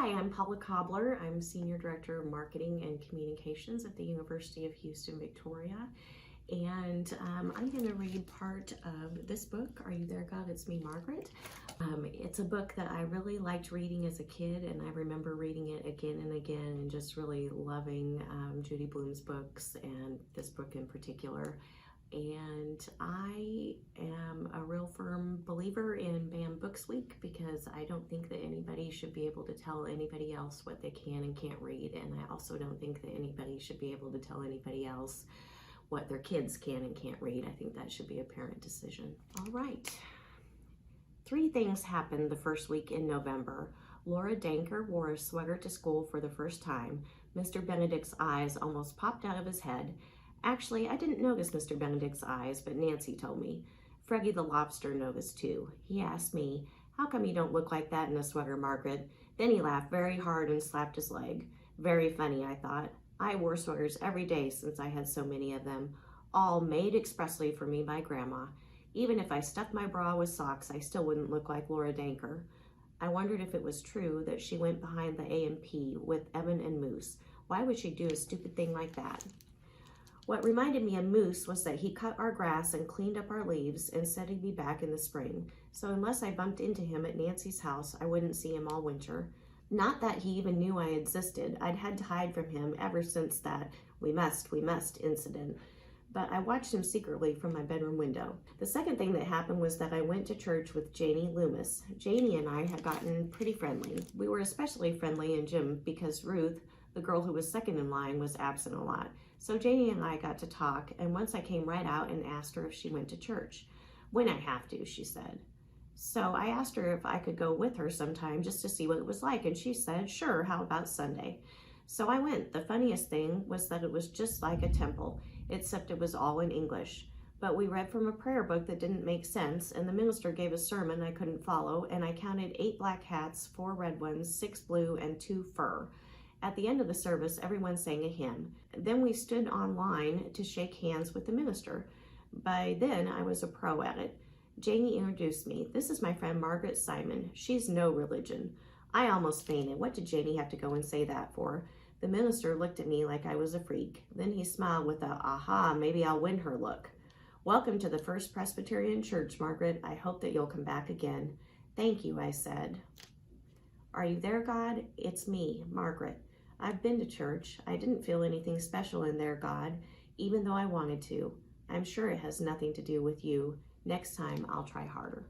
Hi, I'm Paula Cobler. I'm Senior Director of Marketing and Communications at the University of Houston, Victoria. And I'm going to read part of this book, Are You There, God? It's Me, Margaret. It's a book that I really liked reading as a kid, and I remember reading it again and again and just really loving Judy Blume's books and this book in particular. And I am a real firm believer in Banned Books Week because I don't think that anybody should be able to tell anybody else what they can and can't read. And I also don't think that anybody should be able to tell anybody else what their kids can and can't read. I think that should be a parent decision. All right. 3 things happened the first week in November. Laura Danker wore a sweater to school for the first time. Mr. Benedict's eyes almost popped out of his head. Actually, I didn't notice Mr. Benedict's eyes, but Nancy told me. Freddy the lobster noticed too. He asked me, "How come you don't look like that in a sweater, Margaret?" Then he laughed very hard and slapped his leg. Very funny, I thought. I wore sweaters every day since I had so many of them, all made expressly for me by Grandma. Even if I stuffed my bra with socks, I still wouldn't look like Laura Danker. I wondered if it was true that she went behind the A&P with Evan and Moose. Why would she do a stupid thing like that? What reminded me of Moose was that he cut our grass and cleaned up our leaves and said he'd be back in the spring. So unless I bumped into him at Nancy's house, I wouldn't see him all winter. Not that he even knew I existed. I'd had to hide from him ever since that we must incident. But I watched him secretly from my bedroom window. The second thing that happened was that I went to church with Janie Loomis. Janie and I had gotten pretty friendly. We were especially friendly in gym because Ruth, the girl who was second in line, was absent a lot. So Janie and I got to talk, and once I came right out and asked her if she went to church. When I have to, she said. So I asked her if I could go with her sometime just to see what it was like, and she said, sure, how about Sunday? So I went. The funniest thing was that it was just like a temple, except it was all in English. But we read from a prayer book that didn't make sense, and the minister gave a sermon I couldn't follow, and I counted 8 black hats, 4 red ones, 6 blue, and 2 fur. At the end of the service, everyone sang a hymn. Then we stood on line to shake hands with the minister. By then, I was a pro at it. Janie introduced me. This is my friend Margaret Simon. She's no religion. I almost fainted. What did Janie have to go and say that for? The minister looked at me like I was a freak. Then he smiled with a, aha, maybe I'll win her look. Welcome to the First Presbyterian Church, Margaret. I hope that you'll come back again. Thank you, I said. Are you there, God? It's me, Margaret. I've been to church. I didn't feel anything special in there, God, even though I wanted to. I'm sure it has nothing to do with you. Next time, I'll try harder.